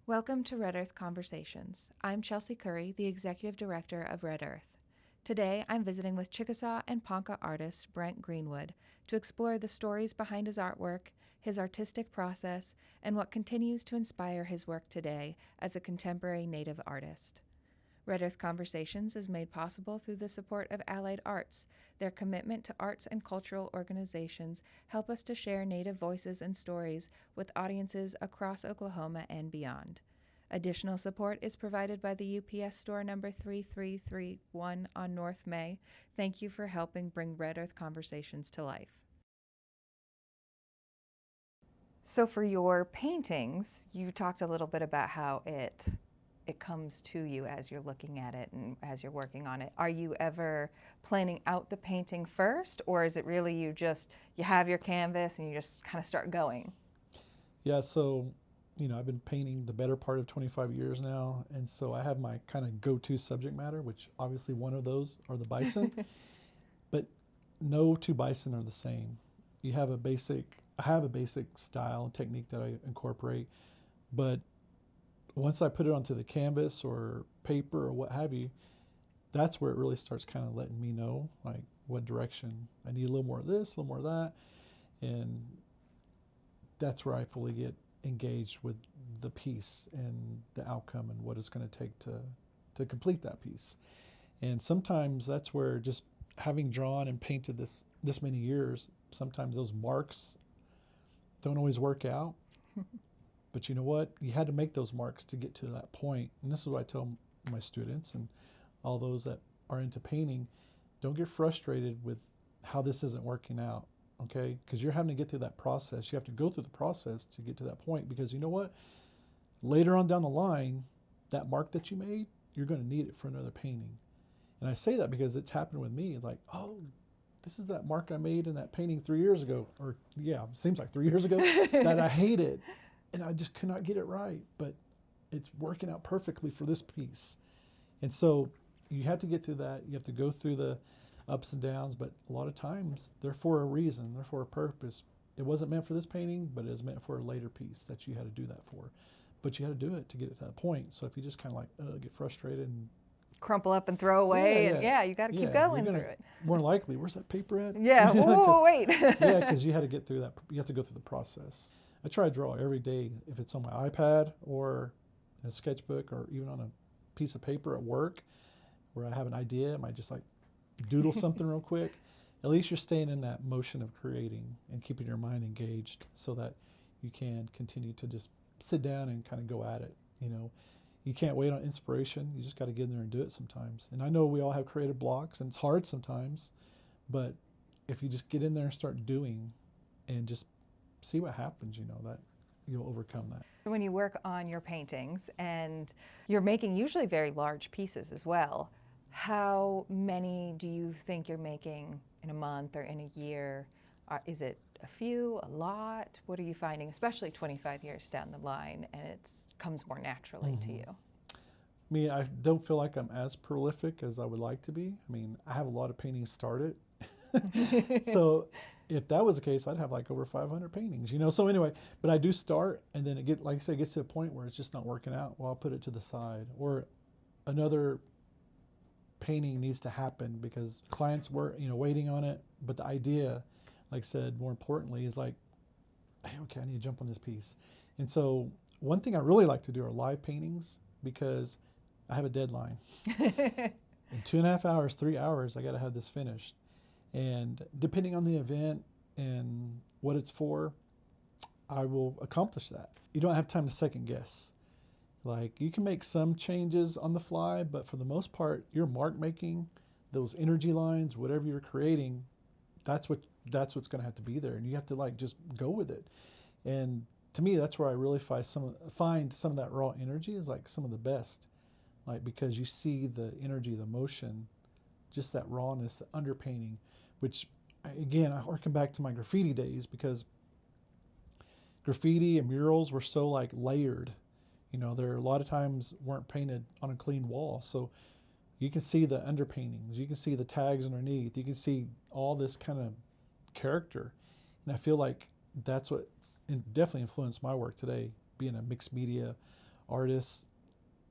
Welcome to Red Earth Conversations. I'm Chelsea Curry, the Executive Director of Red Earth. Today, I'm visiting with Chickasaw and Ponca artist Brent Greenwood to explore the stories behind his artwork, his artistic process, and what continues to inspire his work today as a contemporary Native artist. Red Earth Conversations is made possible through the support of Allied Arts. Their commitment to arts and cultural organizations help us to share Native voices and stories with audiences across Oklahoma and beyond. Additional support is provided by the UPS store number 3331 on North May. Thank you for helping bring Red Earth Conversations to life. So for your paintings, you talked a little bit about how it comes to you as you're looking at it and as you're working on it. Are you ever planning out the painting first, or is it really you have your canvas and you just kind of start going? Yeah, so, I've been painting the better part of 25 years now, and so I have my kind of go-to subject matter, which obviously one of those are the bison, but no two bison are the same. I have a basic style and technique that I incorporate, but once I put it onto the canvas or paper or what have you, that's where it really starts kind of letting me know like what direction I need, a little more of this, a little more of that, and that's where I fully get engaged with the piece and the outcome and what it's going to take to complete that piece. And sometimes that's where, just having drawn and painted this many years, sometimes those marks don't always work out. But you know what? You had to make those marks to get to that point. And this is what I tell my students and all those that are into painting: don't get frustrated with how this isn't working out, okay? Because you're having to get through that process. You have to go through the process to get to that point, because you know what? Later on down the line, that mark that you made, you're going to need it for another painting. And I say that because it's happened with me. It's like, oh, this is that mark I made in that painting 3 years ago, or yeah, it seems like 3 years ago, that I hated. And I just could not get it right, but it's working out perfectly for this piece. And so you have to get through that. You have to go through the ups and downs, but a lot of times they're for a reason, they're for a purpose. It wasn't meant for this painting, but it was meant for a later piece that you had to do that for. But you had to do it to get it to that point. So if you just kind of like get frustrated and Crumple up and throw away, you got to keep going through it. More likely, where's that paper at? Yeah, oh, wait. Yeah, because you had to get through that. You have to go through the process. I try to draw every day, if it's on my iPad or in a sketchbook or even on a piece of paper at work where I have an idea. I might just like doodle something real quick. At least you're staying in that motion of creating and keeping your mind engaged so that you can continue to just sit down and kind of go at it. You can't wait on inspiration. You just got to get in there and do it sometimes. And I know we all have creative blocks and it's hard sometimes, but if you just get in there and start doing and just see what happens, that you'll overcome that. When you work on your paintings, and you're making usually very large pieces as well, how many do you think you're making in a month or in a year? Is it a few, a lot? What are you finding, especially 25 years down the line, and it comes more naturally to you? I mean, I don't feel like I'm as prolific as I would like to be. I mean, I have a lot of paintings started. So if that was the case, I'd have like over 500 paintings, So anyway, but I do start, and then it gets to a point where it's just not working out. Well, I'll put it to the side, or another painting needs to happen because clients were, waiting on it. But the idea, like I said, more importantly, is like, hey, okay, I need to jump on this piece. And so one thing I really like to do are live paintings, because I have a deadline. In 2.5 hours, 3 hours, I got to have this finished. And depending on the event and what it's for, I will accomplish that. You don't have time to second guess. Like, you can make some changes on the fly, but for the most part, your mark making, those energy lines, whatever you're creating, that's what's going to have to be there, and you have to like just go with it. And to me, that's where I really find some of that raw energy is like some of the best, like, because you see the energy, the motion, just that rawness, the underpainting, which again, I harken back to my graffiti days, because graffiti and murals were so like layered. There are a lot of times weren't painted on a clean wall, so you can see the underpaintings, you can see the tags underneath, you can see all this kind of character. And I feel like that's what definitely influenced my work today, being a mixed media artist,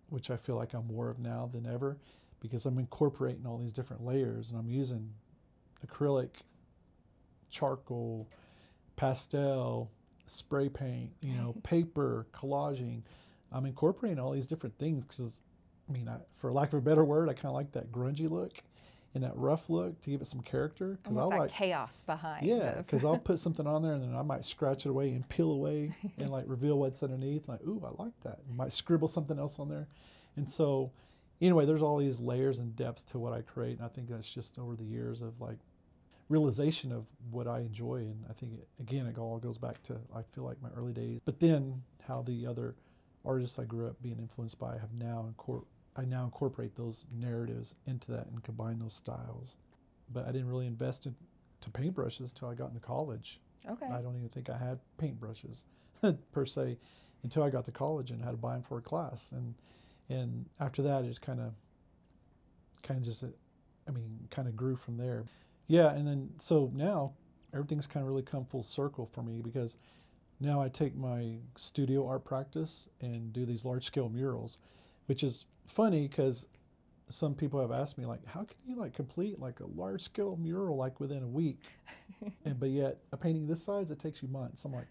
which I feel like I'm more of now than ever, because I'm incorporating all these different layers, and I'm using acrylic, charcoal, pastel, spray paint, paper, collaging. I'm incorporating all these different things because, for lack of a better word, I kind of like that grungy look and that rough look to give it some character. Because I like chaos behind. Yeah, because I'll put something on there and then I might scratch it away and peel away and like reveal what's underneath. Like, ooh, I like that. I might scribble something else on there. And so, anyway, there's all these layers and depth to what I create, and I think that's just over the years of like realization of what I enjoy. And I think it all goes back to, I feel like, my early days, but then how the other artists I grew up being influenced by have now I now incorporate those narratives into that and combine those styles. But I didn't really invest into paintbrushes until I got into college. Okay. I don't even think I had paintbrushes per se until I got to college and had to buy them for a class. And after that, it just kind of grew from there. Yeah, and then so now everything's kind of really come full circle for me, because now I take my studio art practice and do these large-scale murals, which is funny because some people have asked me, like, how can you like complete like a large-scale mural like within a week? But yet a painting this size, it takes you months. I'm like,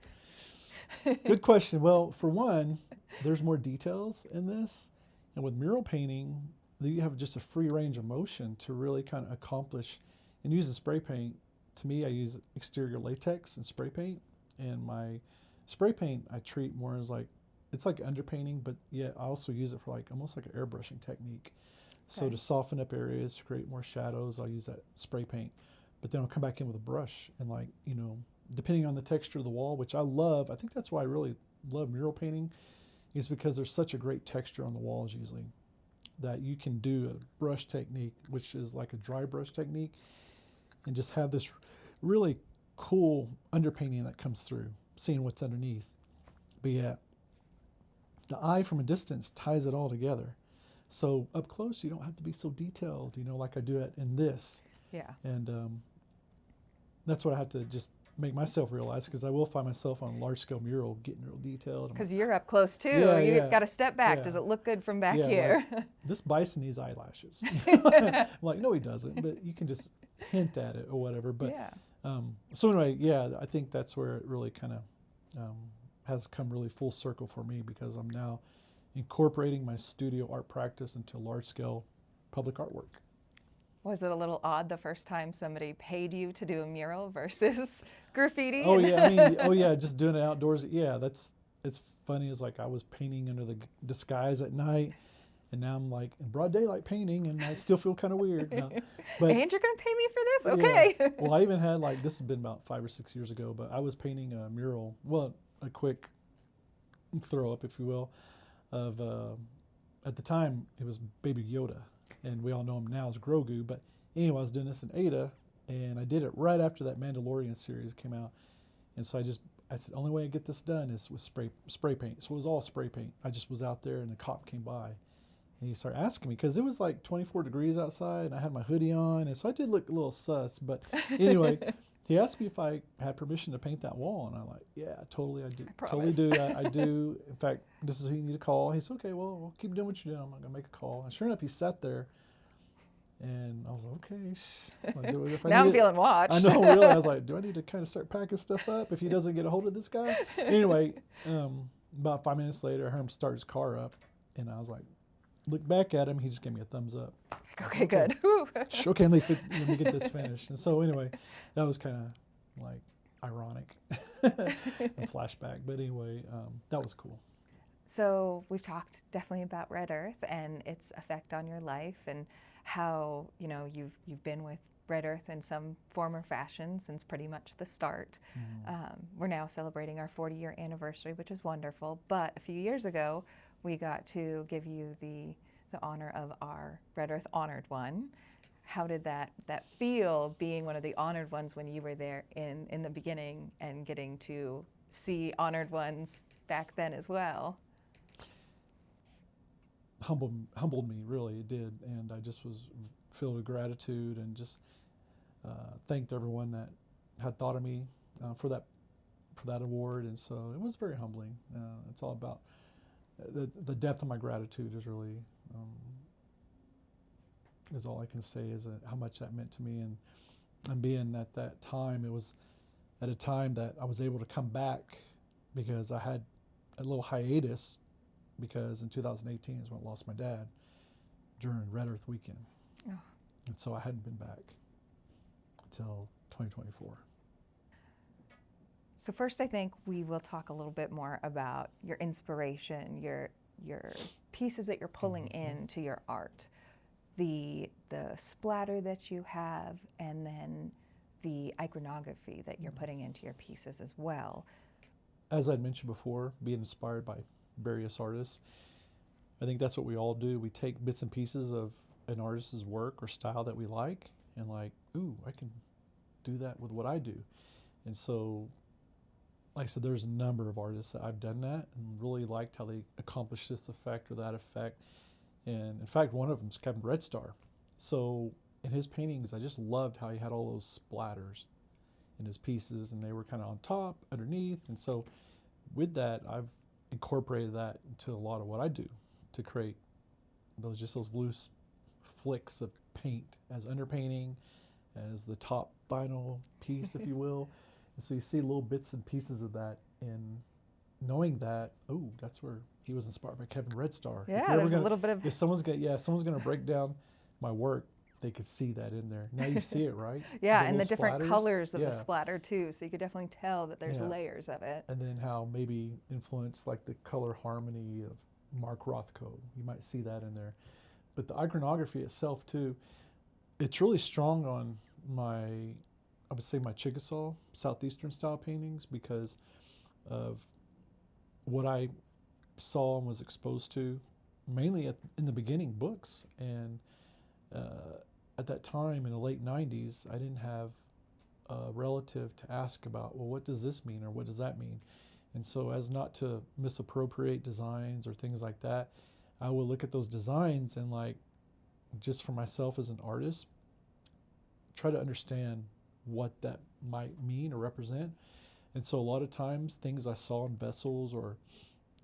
good question. Well, for one, there's more details in this. And with mural painting, you have just a free range of motion to really kind of accomplish and use the spray paint. To me, I use exterior latex and spray paint. And my spray paint I treat more as like, it's like underpainting, but yet I also use it for like almost like an airbrushing technique. So to soften up areas, to create more shadows, I'll use that spray paint. But then I'll come back in with a brush and, like, depending on the texture of the wall, which I love, I think that's why I really love mural painting, is because there's such a great texture on the walls usually that you can do a brush technique, which is like a dry brush technique, and just have this really cool underpainting that comes through, seeing what's underneath. But yeah, the eye from a distance ties it all together. So up close, you don't have to be so detailed, like I do it in this. Yeah. And that's what I have to just make myself realize, because I will find myself on a large-scale mural getting real detailed. Because you're up close too. Yeah, You've got to step back. Yeah. Does it look good from back here? Like, this bison needs eyelashes. I'm like, no, he doesn't. But you can just hint at it or whatever. But so anyway, I think that's where it really kind of has come really full circle for me, because I'm now incorporating my studio art practice into large-scale public artwork. Was it a little odd the first time somebody paid you to do a mural versus graffiti? Oh yeah, just doing it outdoors. Yeah, it's funny. It's like I was painting under the disguise at night, and now I'm like in broad daylight painting, and I still feel kind of weird. No, but, and you're gonna pay me for this? Okay. Yeah. Well, I even had, like, this has been about 5 or 6 years ago, but I was painting a mural. Well, a quick throw up, if you will, of at the time it was Baby Yoda, and we all know him now as Grogu. But anyway, I was doing this in Ada, and I did it right after that Mandalorian series came out. And so I said, only way I get this done is with spray paint. So it was all spray paint. I just was out there, and a cop came by, and he started asking me, because it was like 24 degrees outside, and I had my hoodie on, and so I did look a little sus. But anyway, he asked me if I had permission to paint that wall, and I'm like, yeah, totally, I do. Totally do. I do. In fact, this is who you need to call. He said, okay, well, we'll keep doing what you're doing. I'm not gonna make a call. And sure enough, he sat there, and I was like, okay. Now I'm feeling watched. I know, really. I was like, do I need to kind of start packing stuff up if he doesn't get a hold of this guy? Anyway, about 5 minutes later, I heard him start his car up, and I was like, look back at him. He just gave me a thumbs up. Okay, good. Okay, let me get this finished. And so anyway, that was kind of like ironic, a flashback. But anyway, that was cool. So we've talked definitely about Red Earth and its effect on your life, and how you've been with Red Earth in some form or fashion since pretty much the start. We're now celebrating our 40-year anniversary, which is wonderful. But a few years ago, we got to give you the honor of our Red Earth Honored One. How did that feel, being one of the honored ones when you were there in the beginning, and getting to see honored ones back then as well? Humbled me, really, it did. And I just was filled with gratitude, and just thanked everyone that had thought of me for that award. And so it was very humbling. It's all about the depth of my gratitude is really is all I can say, is how much that meant to me. And being at that time, it was at a time that I was able to come back because I had a little hiatus, because in 2018 is when I lost my dad during Red Earth weekend. Oh. And so I hadn't been back until 2024. So first, I think we will talk a little bit more about your inspiration, your pieces that you're pulling into your art, the splatter that you have, and then the iconography that you're putting into your pieces as well. As I'd mentioned before, being inspired by various artists, I think that's what we all do. We take bits and pieces of an artist's work or style that we like, and like, ooh, I can do that with what I do. And so, like I said, there's a number of artists that I've done that and really liked how they accomplished this effect or that effect. And in fact, one of them is Kevin Red Star. So in his paintings, I just loved how he had all those splatters in his pieces, and they were kind of on top, underneath. And so with that, I've incorporated that into a lot of what I do to create those loose flicks of paint as underpainting, as the top final piece, if you will. And so you see little bits and pieces of that, and knowing that, oh, that's where he was inspired by Kevin Red Star. Yeah, there's a little bit of... If someone's gonna break down my work, they could see that in there. Now you see it, right? Yeah, and the different splatters. colors of the splatter too, so you could definitely tell that there's layers of it. And then how maybe influenced like the color harmony of Mark Rothko. You might see that in there. But the iconography itself too, it's really strong on I would say my Chickasaw Southeastern style paintings, because of what I saw and was exposed to, mainly in the beginning books. And at that time in the late 90s, I didn't have a relative to ask about, well, what does this mean or what does that mean? And so, as not to misappropriate designs or things like that, I will look at those designs and, like, just for myself as an artist, try to understand what that might mean or represent. And so a lot of times things I saw in vessels or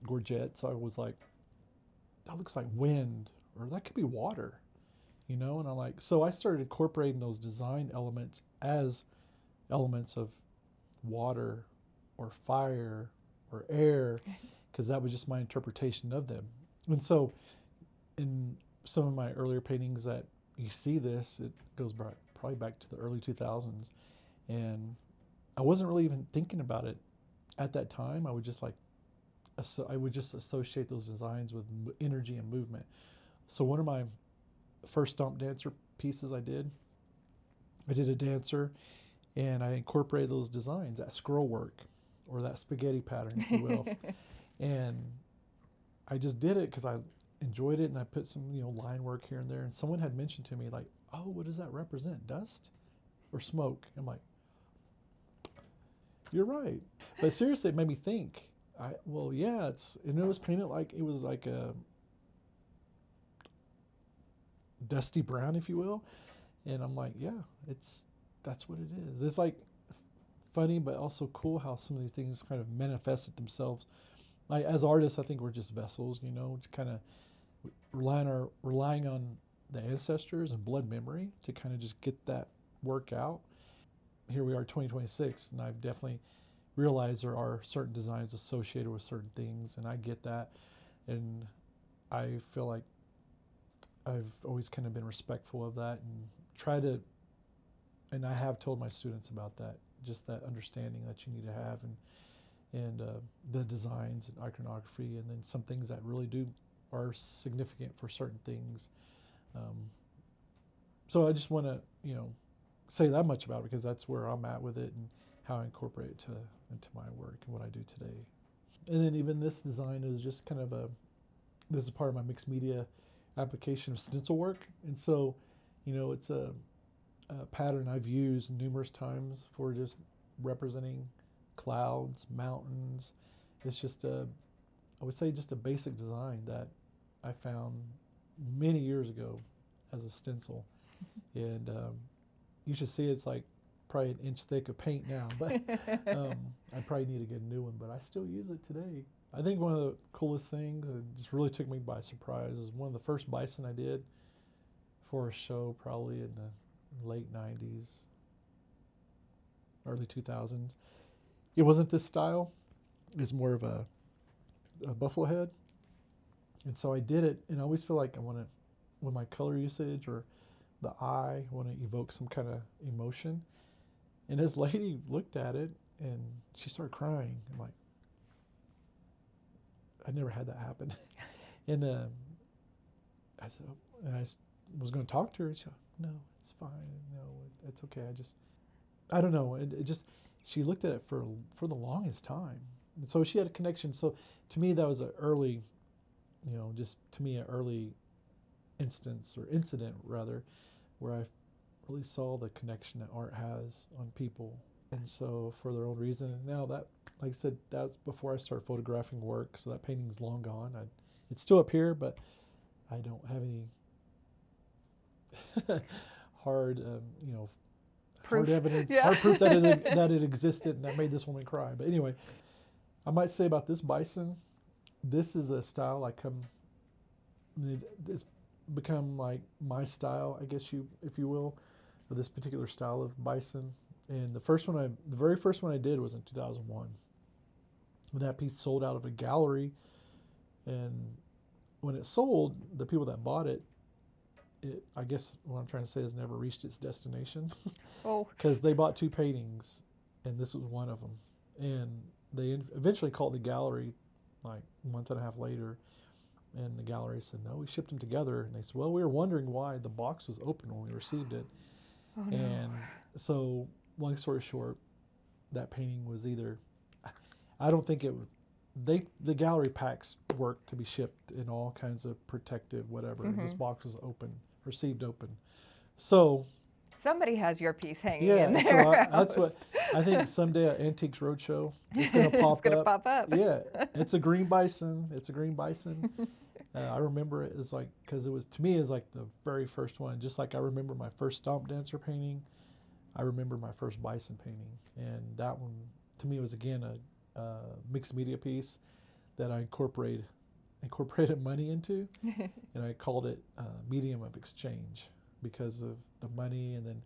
gorgets, I was like, that looks like wind, or that could be water, you know? And I'm like, so I started incorporating those design elements as elements of water or fire or air, because that was just my interpretation of them. And so in some of my earlier paintings that you see this, it goes back, probably back to the early 2000s. And I wasn't really even thinking about it at that time. I would just associate those designs with energy and movement. So one of my first stomp dancer pieces I did a dancer, and I incorporated those designs, that scroll work or that spaghetti pattern, if you will. And I just did it because I enjoyed it, and I put some, line work here and there. And someone had mentioned to me, like, oh, what does that represent? Dust or smoke? I'm like, you're right. But seriously, it made me think. And it was painted like it was like a dusty brown, if you will. And I'm like, yeah, that's what it is. It's like funny, but also cool how some of these things kind of manifested themselves. Like, as artists, I think we're just vessels, to kind of relying on the ancestors and blood memory to kind of just get that work out. Here we are, 2026, and I've definitely realized there are certain designs associated with certain things, and I get that. And I feel like I've always kind of been respectful of that and and I have told my students about that, just that understanding that you need to have, and the designs and iconography, and then some things that really are significant for certain things. So I just want to, say that much about it, because that's where I'm at with it and how I incorporate it into my work and what I do today. And then even this design is just kind of this is part of my mixed media application of stencil work. And so, it's a pattern I've used numerous times for just representing clouds, mountains. It's just I would say just a basic design that I found many years ago as a stencil. And you should see it's like probably an inch thick of paint now, but I probably need to get a new one, but I still use it today I think one of the coolest things that just really took me by surprise is one of the first bison I did for a show, probably in the late 90s, early 2000s. It wasn't this style. It's more of a buffalo head. And so I did it, and I always feel like I want to, with my color usage or the eye, I want to evoke some kind of emotion. And this lady looked at it, and she started crying. I'm like, I never had that happen. And I said, and I was going to talk to her, and she said, no, it's fine. No, it's okay. I don't know. It just, she looked at it for the longest time. And so she had a connection. So to me, that was an early, just to me, an early instance or incident rather, where I really saw the connection that art has on people. And so for their own reason, and now that, like I said, that's before I started photographing work, so that painting's long gone. It's still up here, but I don't have any hard, Proof. hard evidence, Yeah. hard proof that it existed and that made this woman cry. But anyway, I might say about this bison, this is a style it's become like my style, I guess if you will, of this particular style of bison. And the very first one I did was in 2001. And that piece sold out of a gallery. And when it sold, the people that bought it, I guess what I'm trying to say is never reached its destination. Oh. Because they bought 2 paintings, and this was one of them. And they eventually called the gallery like a month and a half later. And the gallery said, no, we shipped them together. And they said, well, we were wondering why the box was open when we received it. Oh, no. And so, long story short, that painting was either, I don't think it would, the gallery packs work to be shipped in all kinds of protective whatever. Mm-hmm. This box was received open. So Somebody has your piece hanging yeah, in and their so that's house. what I think someday at Antiques Roadshow it's going to pop It's gonna up. pop up. Yeah, it's a green bison. It's a green bison. I remember it as like, because it was, to me, is like the very first one. Just like I remember my first Stomp Dancer painting, I remember my first bison painting. And that one, to me, was again a mixed media piece that I incorporated money into. And I called it medium of exchange because of the money and then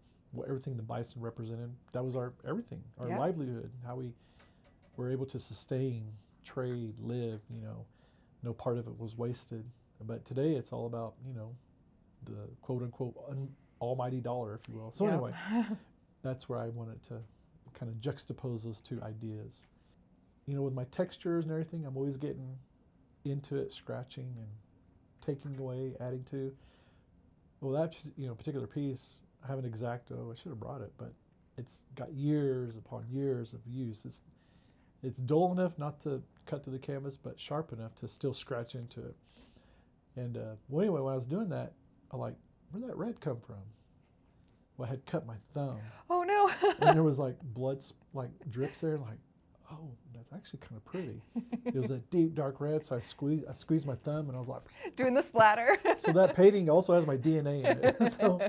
everything the bison represented. That was our everything, our Yeah. livelihood, how we were able to sustain, trade, live, no part of it was wasted. But today it's all about, the quote unquote almighty dollar, if you will. So Yeah. anyway, that's where I wanted to kind of juxtapose those two ideas. With my textures and everything, I'm always getting into it, scratching and taking away, adding to. Well, that particular piece, I have an X-Acto. I should have brought it, but it's got years upon years of use. It's dull enough not to cut through the canvas, but sharp enough to still scratch into it. And well, anyway, when I was doing that, I'm like, where'd that red come from? Well, I had cut my thumb, Oh no. and there was like blood, like drips there. Like, oh, that's actually kind of pretty. It was a deep dark red, so I squeezed my thumb, and I was like, Doing the splatter. so that painting also has my DNA in it. So,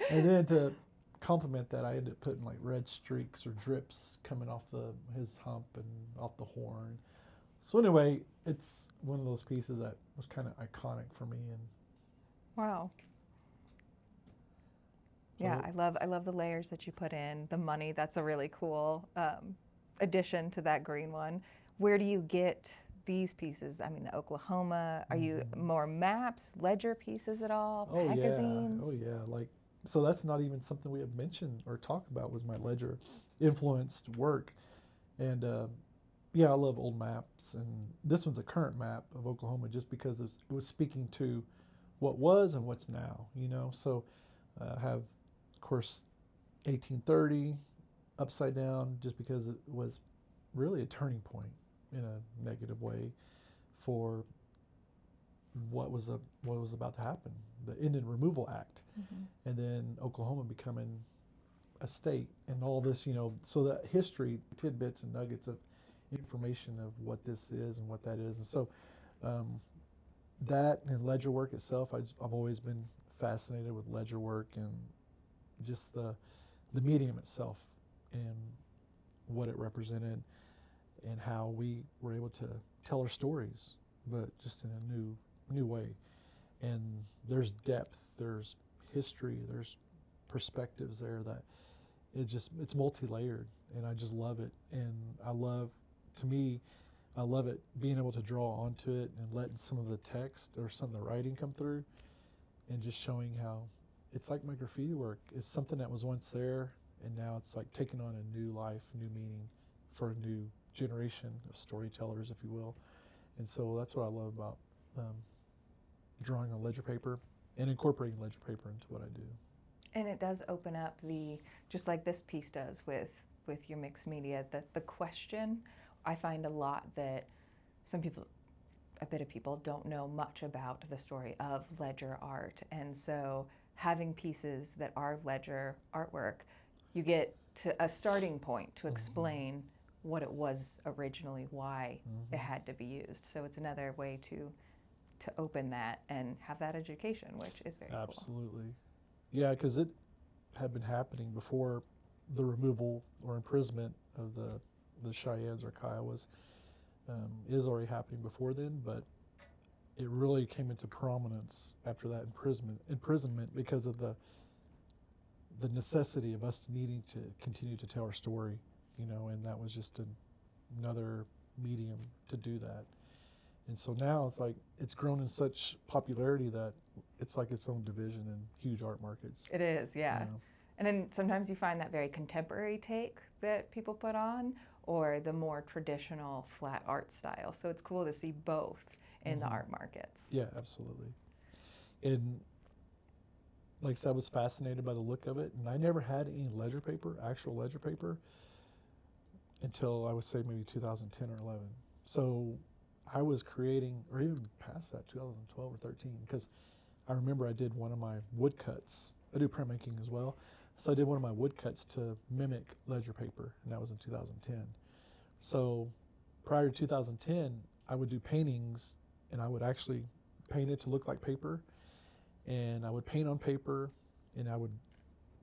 and then to complement that, I ended up putting like red streaks or drips coming off his hump and off the horn. So anyway, it's one of those pieces that was kind of iconic for me. And Wow. Yeah, so, I love the layers that you put in, the money. That's a really cool addition to that green one. Where do you get these pieces? I mean, the Oklahoma, are you more maps, ledger pieces at all, magazines? Oh yeah, like, so that's not even something we had mentioned or talked about, was my ledger influenced work. And yeah, I love old maps, and this one's a current map of Oklahoma just because it was speaking to what was and what's now, So I have, of course, 1830 upside down just because it was really a turning point in a negative way for what was about to happen, the Indian Removal Act, and then Oklahoma becoming a state, and all this, so that history, tidbits and nuggets of information of what this is and what that is. And so that and ledger work itself, I've always been fascinated with ledger work and just the medium itself and what it represented. and how we were able to tell our stories, but just in a new way. And there's depth, there's history, there's perspectives there that it's multi-layered, and I just love it. And I love it being able to draw onto it and letting some of the text or some of the writing come through, and just showing how it's like my graffiti work is something that was once there, and now it's like taking on a new life, new meaning for a new generation of storytellers, if you will. And so that's what I love about drawing on ledger paper and incorporating ledger paper into what I do. And it does open up just like this piece does with your mixed media, the question. I find a lot that a bit of people don't know much about the story of ledger art. And so having pieces that are ledger artwork, you get to a starting point to explain what it was originally, why it had to be used. So it's another way to open that and have that education, which is very cool. Absolutely. Yeah, because it had been happening before the removal or imprisonment of the Cheyennes or Kiowas. Is already happening before then, but it really came into prominence after that imprisonment because of the necessity of us needing to continue to tell our story, and that was just another medium to do that. And so now it's like it's grown in such popularity that it's like its own division in huge art markets. It is, yeah. And then sometimes you find that very contemporary take that people put on, or the more traditional flat art style. So it's cool to see both in the art markets. Yeah, absolutely. And like I said, I was fascinated by the look of it, and I never had any actual ledger paper, until I would say maybe 2010 or 11. So I was creating, or even past that, 2012 or 13, because I remember I did one of my woodcuts. I do printmaking as well. So I did one of my woodcuts to mimic ledger paper, and that was in 2010. So prior to 2010, I would do paintings, and I would actually paint it to look like paper, and I would paint on paper, and I would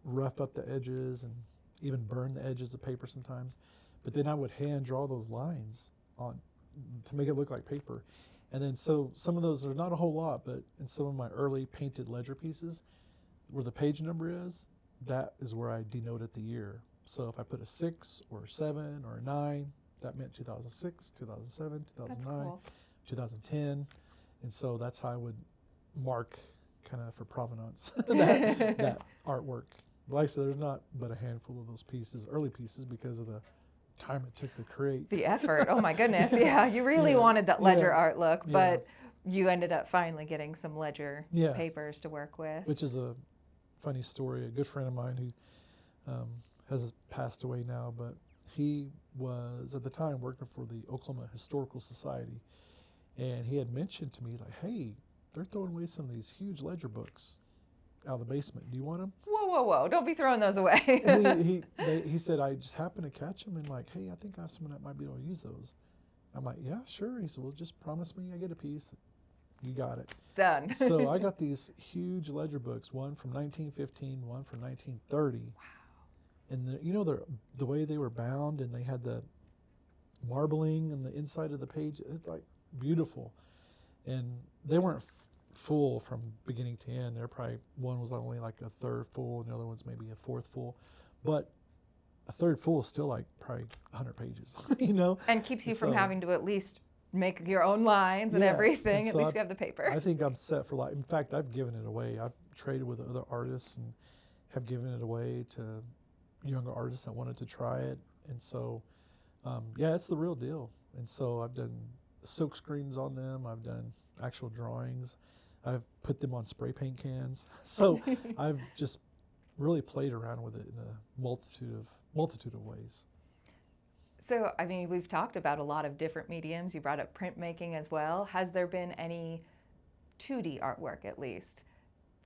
rough up the edges and even burn the edges of paper sometimes. But then I would hand draw those lines on to make it look like paper. And then so some of those, there's not a whole lot, but in some of my early painted ledger pieces, where the page number is, that is where I denoted the year. So if I put a 6 or a 7 or a 9, that meant 2006, 2007, 2009, cool. 2010. And so that's how I would mark kind of for provenance that artwork. But like I said, there's not but a handful of those pieces, early pieces, because of the time it took to create. The effort, oh my goodness, yeah. You really wanted that ledger art look, but you ended up finally getting some ledger papers to work with. Which is a funny story. A good friend of mine who has passed away now, but he was at the time working for the Oklahoma Historical Society, and he had mentioned to me, like, hey, they're throwing away some of these huge ledger books out of the basement. Do you want them? Whoa, don't be throwing those away. He said, I just happened to catch them and like, hey, I think I have someone that might be able to use those. I'm like, yeah, sure. He said, well, just promise me I get a piece. You got it. Done. So I got these huge ledger books, one from 1915, one from 1930. Wow. And the way they were bound, and they had the marbling in the inside of the page, it's like beautiful. And they weren't full from beginning to end. They're probably, one was only like a third full, and the other one's maybe a fourth full. But a third full is still like probably 100 pages, And keeps you from having to at least make your own lines and everything. And so at least you have the paper. I think I'm set for life. In fact, I've given it away. I've traded with other artists and have given it away to younger artists that wanted to try it. And so, it's the real deal. And so I've done silk screens on them. I've done actual drawings. I've put them on spray paint cans. So I've just really played around with it in a multitude of ways. So, I mean, we've talked about a lot of different mediums. You brought up printmaking as well. Has there been any 2D artwork, at least,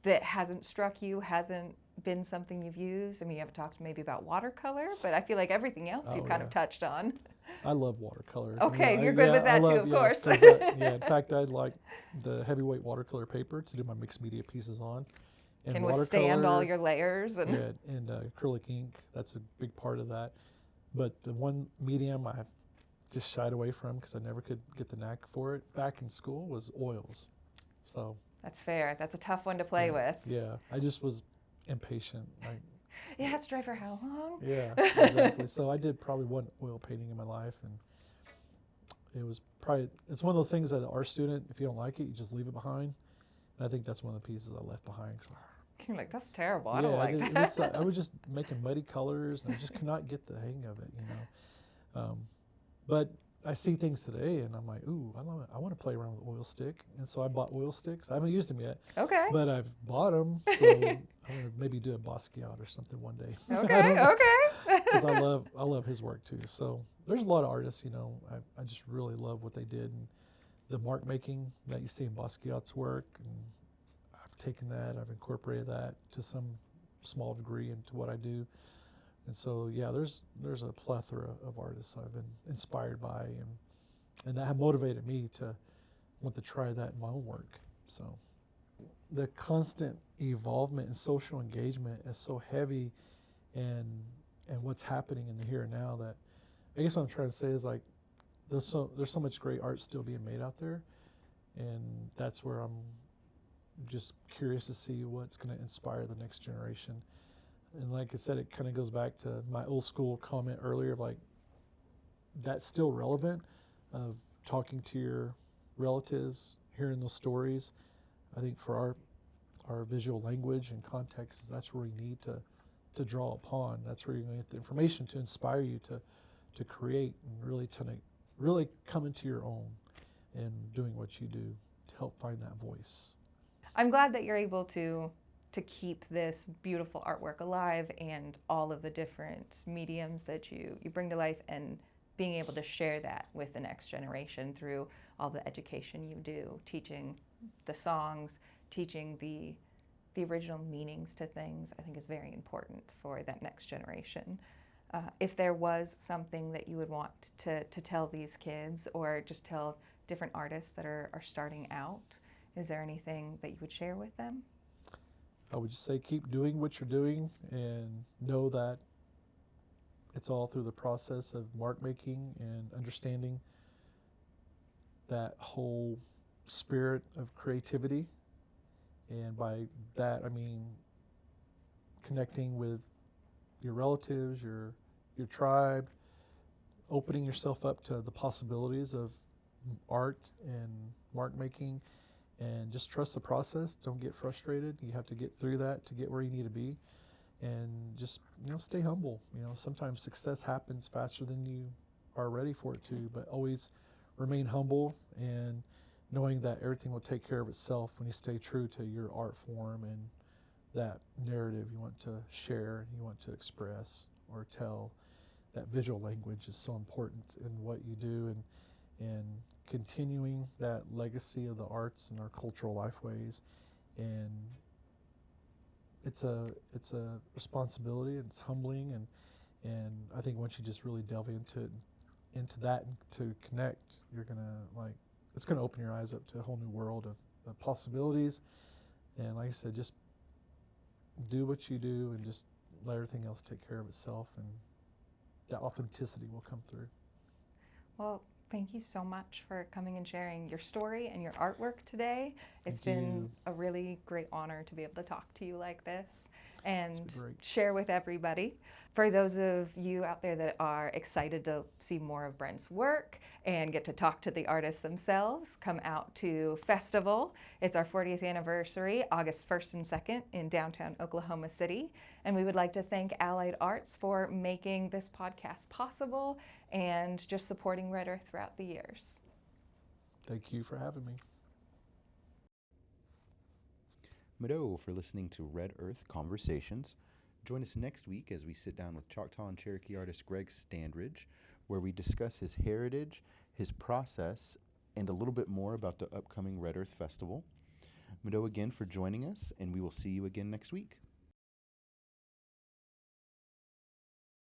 that hasn't struck you, hasn't been something you've used? I mean, you haven't talked maybe about watercolor, but I feel like everything else you've kind of touched on. I love watercolor. Okay, you're good with that too, of course. In fact, I'd like the heavyweight watercolor paper to do my mixed media pieces on. And can withstand all your layers. And acrylic ink, that's a big part of that. But the one medium I just shied away from because I never could get the knack for it back in school was oils. So That's fair. That's a tough one to play with. Yeah, I just was impatient. It has to dry for how long? Yeah, exactly. So I did probably one oil painting in my life, and it's one of those things that an art student, if you don't like it, you just leave it behind. And I think that's one of the pieces I left behind. You're like, that's terrible. I don't like that. I was just making muddy colors, and I just could not get the hang of it, But I see things today, and I'm like, ooh, I want to play around with oil stick. And so I bought oil sticks. I haven't used them yet. Okay. But I've bought them, so I'm going to maybe do a Basquiat or something one day. Okay. Because I love his work too. So there's a lot of artists, I just really love what they did. And the mark making that you see in Basquiat's work, and I've taken that, I've incorporated that to some small degree into what I do. And so, yeah, there's a plethora of artists I've been inspired by, and that have motivated me to want to try that in my own work. So the constant evolvement and social engagement is so heavy, and what's happening in the here and now, that I guess what I'm trying to say is, like, there's so much great art still being made out there, and that's where I'm just curious to see what's going to inspire the next generation. And like I said, it kind of goes back to my old school comment earlier of, like, that's still relevant, of talking to your relatives, hearing those stories. I think for our visual language and context, that's where we need to draw upon. That's where you're going to get the information to inspire you to create and really come into your own and doing what you do to help find that voice. I'm glad that you're able to keep this beautiful artwork alive, and all of the different mediums that you bring to life, and being able to share that with the next generation through all the education you do, teaching the songs, teaching the original meanings to things, I think is very important for that next generation. If there was something that you would want to tell these kids, or just tell different artists that are starting out, is there anything that you would share with them? I would just say keep doing what you're doing, and know that it's all through the process of mark making and understanding that whole spirit of creativity. And by that, I mean connecting with your relatives, your tribe, opening yourself up to the possibilities of art and mark making, and just trust the process. Don't get frustrated. You have to get through that to get where you need to be, and just stay humble. Sometimes success happens faster than you are ready for it to, but always remain humble, and knowing that everything will take care of itself when you stay true to your art form and that narrative you want to share, you want to express or tell. That visual language is so important in what you do, and continuing that legacy of the arts and our cultural lifeways. And it's a responsibility, and it's humbling, and I think once you just really delve into that and to connect, you're gonna it's gonna open your eyes up to a whole new world of possibilities. And like I said, just do what you do, and just let everything else take care of itself, and that authenticity will come through. Well, thank you so much for coming and sharing your story and your artwork today. It's been a really great honor to be able to talk to you like this and share with everybody. For those of you out there that are excited to see more of Brent's work and get to talk to the artists themselves, come out to Festival. It's our 40th anniversary, August 1st and 2nd in downtown Oklahoma City. And we would like to thank Allied Arts for making this podcast possible and just supporting Red Earth throughout the years. Thank you for having me. Mado for listening to Red Earth Conversations. Join us next week as we sit down with Choctaw and Cherokee artist Greg Standridge, where we discuss his heritage, his process, and a little bit more about the upcoming Red Earth Festival. Mado again for joining us, and we will see you again next week.